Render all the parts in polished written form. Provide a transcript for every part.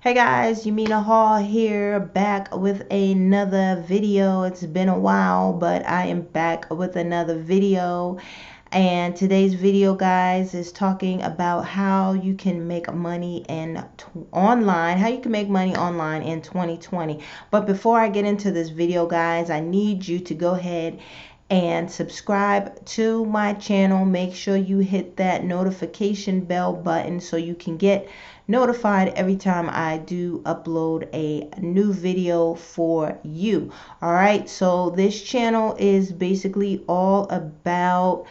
Hey guys, Yamina Hall here, back with another video. It's been a while, but I am back with another video. And today's video, guys, is talking about how you can make money online, how you can make money online in 2020. But before I get into this video, guys, I need you to go ahead and subscribe to my channel. Make sure you hit that notification bell button so you can get notified every time I do upload a new video for you. All right, so this channel is basically all about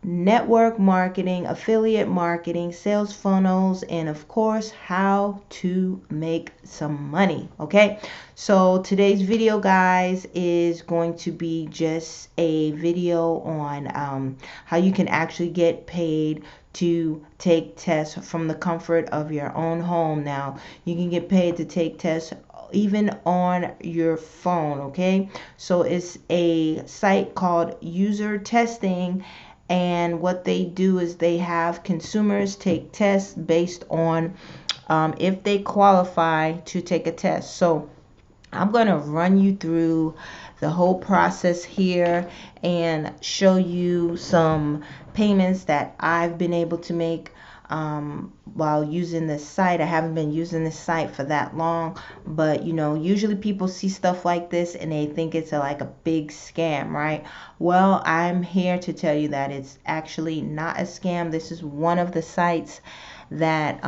network marketing, affiliate marketing, sales funnels, and of course how to make some money. Okay, so today's video, guys, is going to be just a video on how you can actually get paid to take tests from the comfort of your own home. Now you can get paid to take tests even on your phone. Okay, so it's a site called Usertesting, and what they do is they have consumers take tests based on if they qualify to take a test. So I'm going to run you through the whole process here and show you some payments that I've been able to make while using this site. I haven't been using this site for that long, but you know, usually people see stuff like this and they think it's like a big scam, right? Well, I'm here to tell you that it's actually not a scam. This is one of the sites that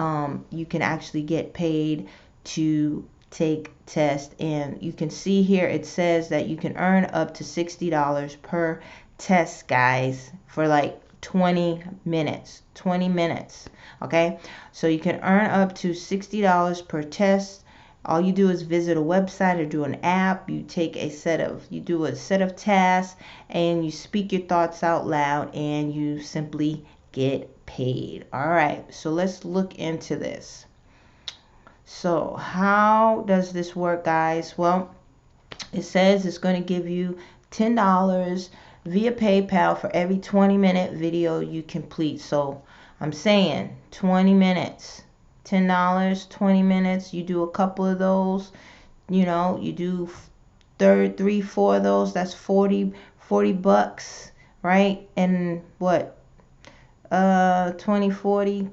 you can actually get paid to take test, and you can see here it says that you can earn up to $60 per test, guys, for like 20 minutes. Okay, so you can earn up to $60 per test. All you do is visit a website or do an app. You do a set of tasks and you speak your thoughts out loud and you simply get paid. All right, so let's look into this. So how does this work, guys? Well, it says it's going to give you $10 via PayPal for every 20-minute video you complete. So I'm saying 20 minutes, $10, 20 minutes. You do a couple of those, you know, you do 3, 4 of those. That's 40 bucks, right? And what, 20, 40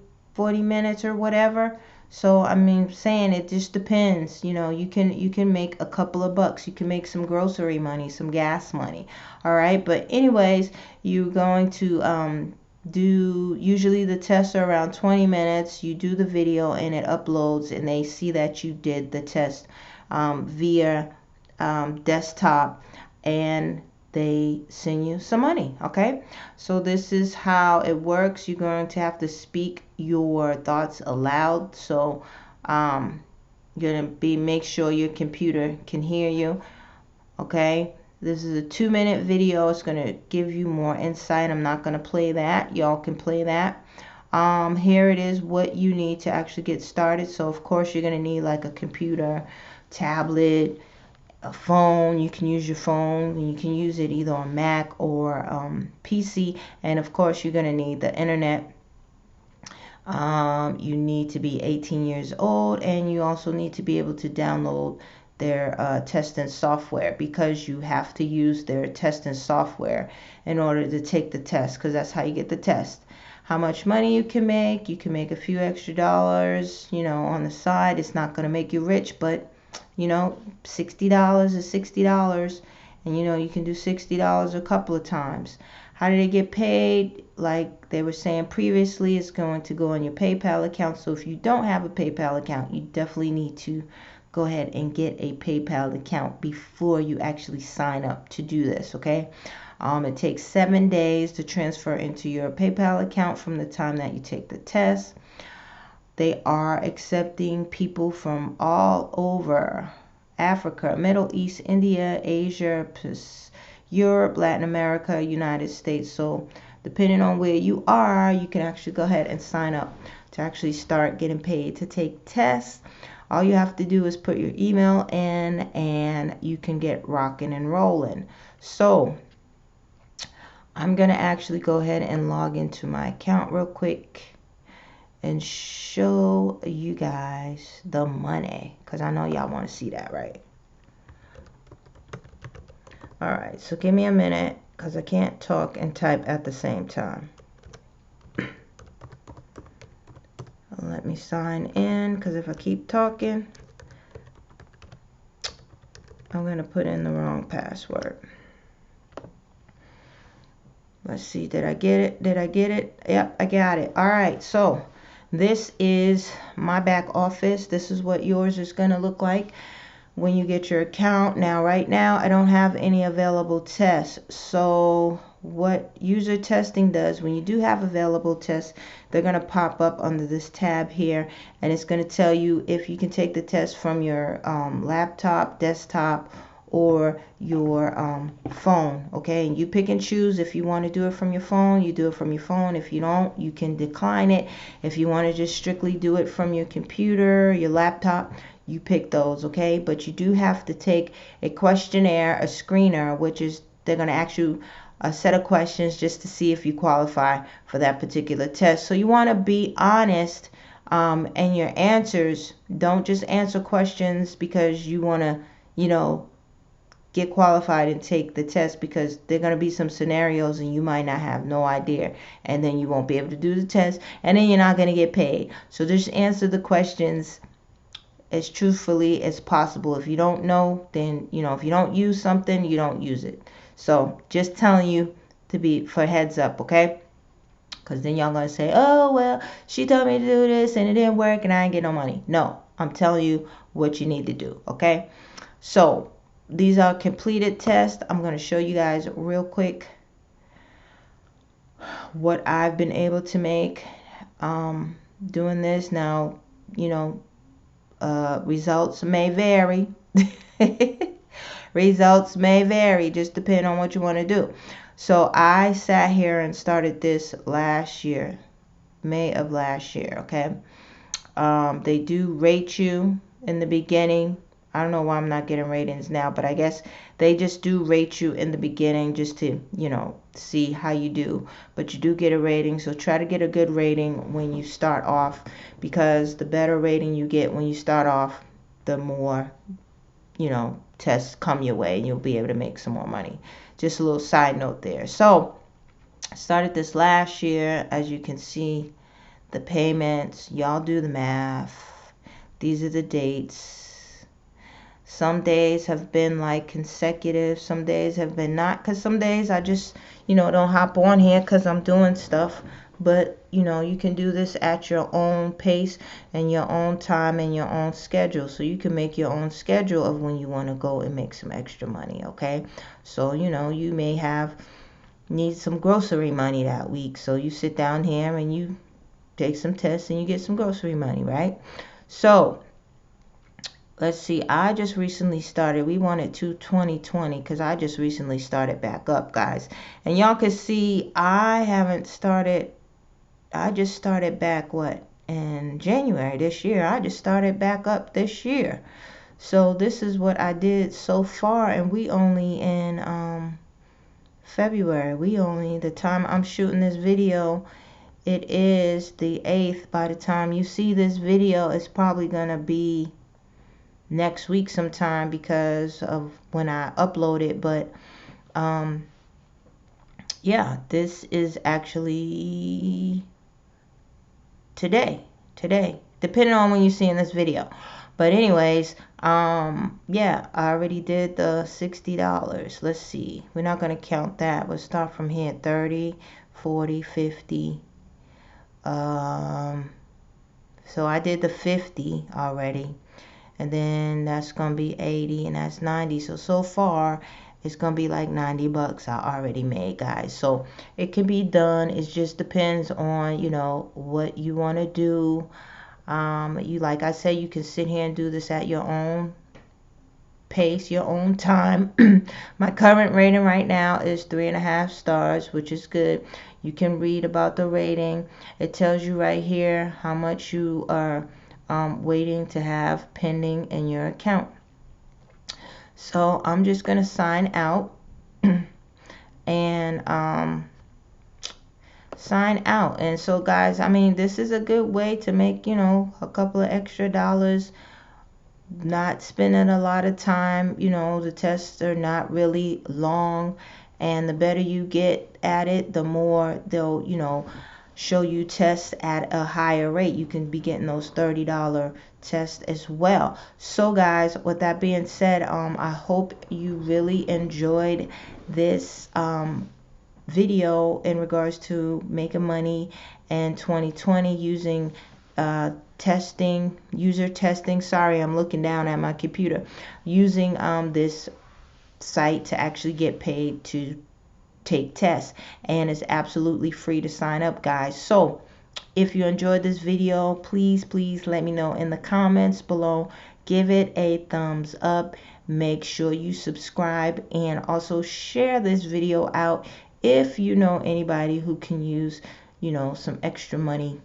minutes or whatever. So I mean, saying it just depends. You know, you can make a couple of bucks. You can make some grocery money, some gas money. All right, but anyways, you're going to do, usually the tests are around 20 minutes. You do the video and it uploads, and they see that you did the test via desktop, and they send you some money. Okay, so this is how it works. You're going to have to speak your thoughts aloud. So you're going to make sure your computer can hear you. Okay, this is a 2-minute video. It's going to give you more insight. I'm not going to play that. Y'all can play that. Here it is, what you need to actually get started. So of course you're going to need like a computer, tablet, a phone. You can use your phone, and you can use it either on Mac or PC. And of course you're going to need the internet. You need to be 18 years old, and you also need to be able to download their testing software, because you have to use their testing software in order to take the test, because that's how you get the test. How much money you can make a few extra dollars, you know, on the side. It's not going to make you rich, but you know, $60 is $60, and you know, you can do $60 a couple of times. How do they get paid? Like they were saying previously, it's going to go on your PayPal account. So if you don't have a PayPal account, you definitely need to go ahead and get a PayPal account before you actually sign up to do this. Okay, it takes 7 days to transfer into your PayPal account from the time that you take the test. They are accepting people from all over Africa, Middle East, India, Asia, Europe, Latin America, United States. So depending on where you are, you can actually go ahead and sign up to actually start getting paid to take tests. All you have to do is put your email in and you can get rocking and rolling. So I'm going to actually go ahead and log into my account real quick. and show you guys the money, because I know y'all want to see that, right? All right, so give me a minute because I can't talk and type at the same time. Let me sign in, because if I keep talking, I'm going to put in the wrong password. Let's see, did I get it? Did I get it? Yep, I got it. All right, so this is my back office. This is what yours is going to look like when you get your account. Now, right now, I don't have any available tests. So what Usertesting does, when you do have available tests, they're going to pop up under this tab here, and it's going to tell you if you can take the test from your laptop, desktop, or your phone. Okay, and you pick and choose. If you want to do it from your phone, you do it from your phone. If you don't, you can decline it. If you want to just strictly do it from your computer, your laptop, you pick those. Okay, but you do have to take a questionnaire, a screener, which is they're going to ask you a set of questions just to see if you qualify for that particular test. So you want to be honest, and your answers, don't just answer questions because you want to, you know, get qualified and take the test, because there are going to be some scenarios and you might not have no idea, and then you won't be able to do the test, and then you're not going to get paid. So just answer the questions as truthfully as possible. If you don't know, then, you know, if you don't use something, you don't use it. So just telling you to be for heads up, okay? Because then y'all going to say, oh, well, she told me to do this and it didn't work and I ain't get no money. No, I'm telling you what you need to do, okay? So these are completed tests. I'm going to show you guys real quick what I've been able to make doing this. Now, you know, results may vary. Results may vary, just depending on what you want to do. So I sat here and started this last year, May of last year, okay? They do rate you in the beginning. I don't know why I'm not getting ratings now, but I guess they just do rate you in the beginning just to, you know, see how you do. But you do get a rating, so try to get a good rating when you start off, because the better rating you get when you start off, the more, you know, tests come your way and you'll be able to make some more money. Just a little side note there. So I started this last year. As you can see, the payments, y'all do the math. These are the dates. Some days have been like consecutive, some days have been not, because some days I just, you know, don't hop on here because I'm doing stuff. But, you know, you can do this at your own pace and your own time and your own schedule. So you can make your own schedule of when you want to go and make some extra money, okay? So, you know, you may need some grocery money that week. So you sit down here and you take some tests and you get some grocery money, right? So let's see, I just recently started. We wanted to 2020 because I just recently started back up, guys. And y'all can see I haven't started. I just started back, what, in January this year. I just started back up this year. So this is what I did so far, and we only in February. We only, the time I'm shooting this video, it is the 8th. By the time you see this video, it's probably gonna be next week sometime because of when I upload it. But yeah, this is actually today, depending on when you're seeing this video. But anyways, yeah, I already did the $60. Let's see, we're not going to count that. We'll start from here. 30, 40, 50. So I did the 50 already, and then that's gonna be 80, and that's 90. So far it's gonna be like 90 bucks I already made, guys. So it can be done. It just depends on, you know, what you want to do. You, like I said, you can sit here and do this at your own pace, your own time. My current rating right now is 3.5 stars, which is good. You can read about the rating. It tells you right here how much you are waiting to have pending in your account. So I'm just gonna sign out and sign out. And so guys, I mean, this is a good way to make, you know, a couple of extra dollars, not spending a lot of time. You know, the tests are not really long, and the better you get at it, the more they'll, you know, show you tests at a higher rate. You can be getting those $30 tests as well. So guys, with that being said, I hope you really enjoyed this video in regards to making money in 2020 using user testing. Sorry, I'm looking down at my computer. Using this site to actually get paid to take tests, and it's absolutely free to sign up, guys. So if you enjoyed this video, please let me know in the comments below. Give it a thumbs up. Make sure you subscribe, and also share this video out if you know anybody who can use, you know, some extra money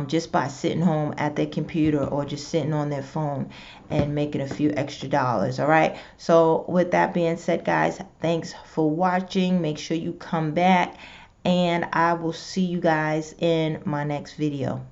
just by sitting home at their computer or just sitting on their phone and making a few extra dollars. All right, so with that being said, guys, thanks for watching. Make sure you come back, and I will see you guys in my next video.